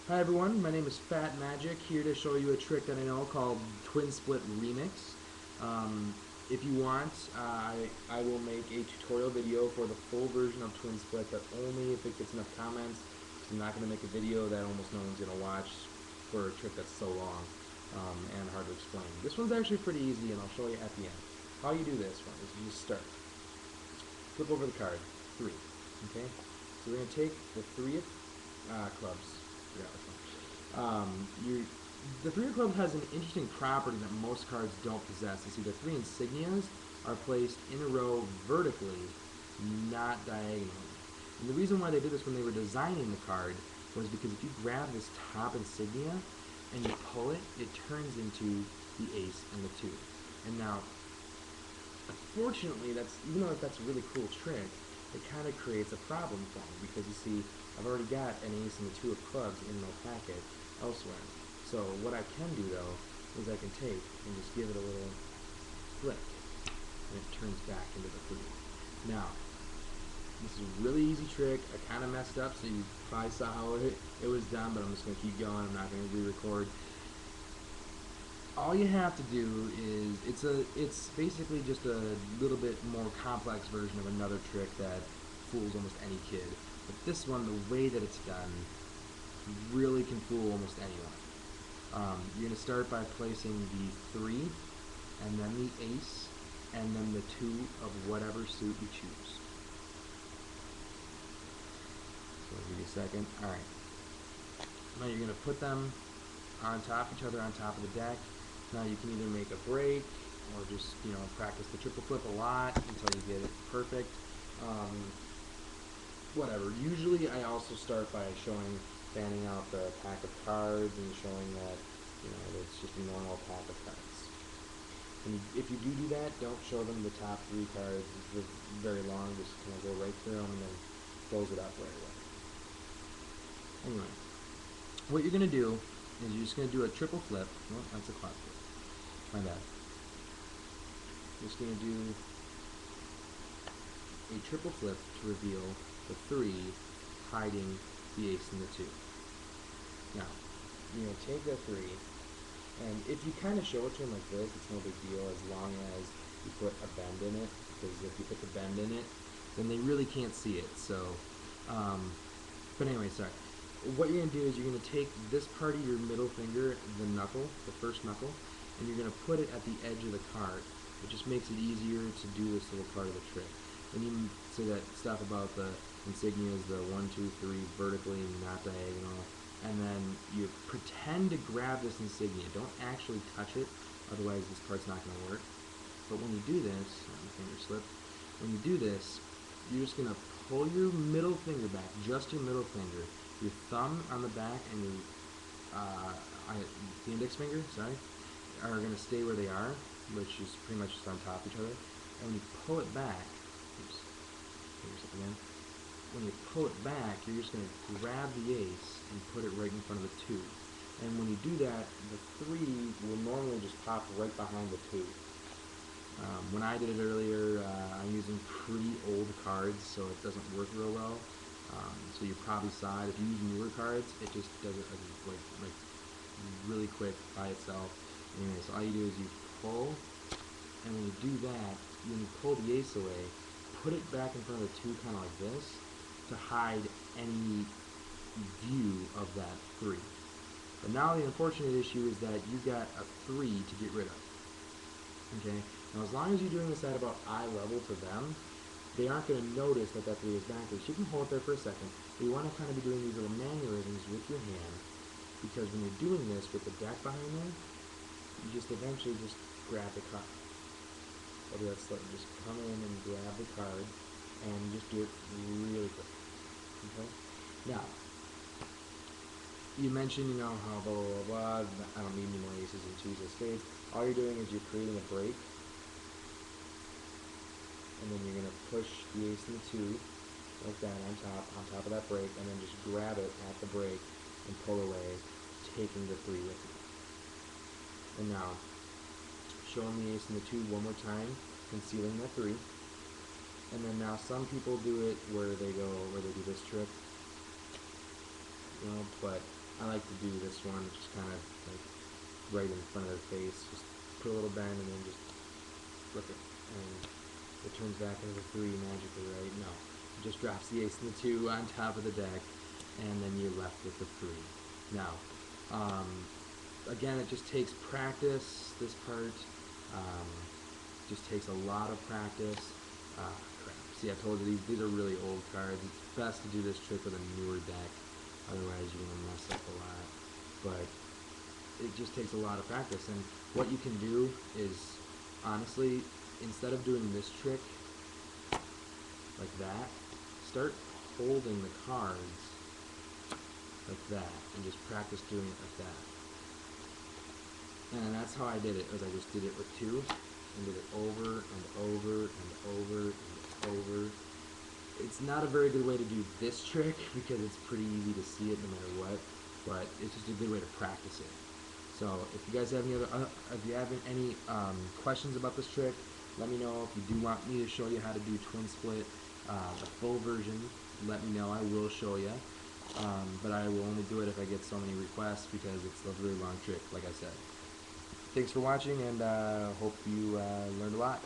Hi everyone, my name is Fat Magic, here to show you a trick that I know called Twinsplit Remix. If you want, I will make a tutorial video for the full version of Twinsplit, but only if it gets enough comments, because I'm not going to make a video that almost no one's going to watch for a trick that's so long and hard to explain. This one's actually pretty easy, and I'll show you at the end. How you do this one is you just start. Flip over the card, 3, okay? So we're going to take the 3 of clubs. Yeah, the 3 of clubs has an interesting property that most cards don't possess. You see, the 3 insignias are placed in a row vertically, not diagonally. And the reason why they did this when they were designing the card was because if you grab this top insignia and you pull it, it turns into the ace and the 2. And now, unfortunately, even though that's a really cool trick, it kind of creates a problem for me because you see, I've already got an ace and the 2 of clubs in my packet elsewhere. So what I can do though is I can take and just give it a little flick and it turns back into the 3. Now, this is a really easy trick. I kind of messed up, so you probably saw how it was done, but I'm just going to keep going. I'm not going to re-record. All you have to do is it's basically just a little bit more complex version of another trick that fools almost any kid. But this one, the way that it's done, really can fool almost anyone. You're going to start by placing the 3, and then the ace, and then the 2 of whatever suit you choose. So I'll give you a second. Alright. Now you're going to put them on top of each other on top of the deck. Now you can either make a break or just, practice the triple flip a lot until you get it perfect. Whatever. Usually I also start by fanning out the pack of cards and showing that, it's just a normal pack of cards. And if you do that, don't show them the top 3 cards. It's very long. Just kind of go right through them and then close it up right away. Anyway, what you're going to do is you're just going to do a triple flip. Oh, that's a quad flip. My bad. Just going to do a triple flip to reveal the 3 hiding the ace and the 2. Now, you're going to take the 3, and if you kind of show it to them like this, it's no big deal as long as you put a bend in it, because if you put the bend in it, then they really can't see it. So, but anyway, sorry. What you're going to do is you're going to take this part of your middle finger, the knuckle, the first knuckle, and you're going to put it at the edge of the card. It just makes it easier to do this little part of the trick. And you say that stuff about the insignias, the 1, 2, 3 vertically, not diagonal, and then you pretend to grab this insignia. Don't actually touch it, otherwise this part's not going to work. But when you do this, my finger slipped. When you do this, you're just going to pull your middle finger back, just your middle finger. Your thumb on the back and your the index finger, are going to stay where they are, which is pretty much just on top of each other. And when you pull it back, oops, fingers up again. When you pull it back, you're just going to grab the ace and put it right in front of the 2. And when you do that, the 3 will normally just pop right behind the 2. When I did it earlier, I'm using pretty old cards, so it doesn't work real well. So you probably saw it. If you use newer cards, it just does it like really quick by itself. Anyway, so all you do is you pull, and when you do that, when you pull the ace away, put it back in front of the 2 kind of like this to hide any view of that 3. But now the unfortunate issue is that you got a 3 to get rid of. Okay? Now as long as you're doing this at about eye level to them, they aren't going to notice that that 3 is backwards. You can hold it there for a second, but you want to kind of be doing these little mannerisms with your hand, because when you're doing this with the deck behind there, you just eventually just grab the card. Whether that's like just come in and grab the card, and just do it really quick. Okay? Now, you mentioned, how blah, blah, blah, I don't need any more aces and 2s and spades. All you're doing is you're creating a break, and then you're going to push the ace and the 2 like that on top of that break, and then just grab it at the break and pull away, taking the 3 with you. And now, showing the ace and the 2 one more time, concealing that 3. And then now some people do it where they do this trick, but I like to do this one, just kind of like right in front of their face. Just put a little bend and then just flip it, and it turns back into the 3 magically, right? No, it just drops the ace and the 2 on top of the deck, and then you're left with the 3. Now, again, it just takes practice. This part just takes a lot of practice. Crap. See, I told you these are really old cards. It's best to do this trick with a newer deck, otherwise you're gonna mess up a lot. But it just takes a lot of practice, and what you can do is, honestly, instead of doing this trick like that, start holding the cards like that, and just practice doing it like that. And that's how I did it, was I just did it with 2, and did it over and over and over and over. It's not a very good way to do this trick, because it's pretty easy to see it no matter what, but it's just a good way to practice it. So if you guys have any other, if you have any questions about this trick, let me know. If you do want me to show you how to do Twinsplit, the full version, let me know. I will show you, but I will only do it if I get so many requests, because it's a really long trick, like I said. Thanks for watching, and hope you learned a lot.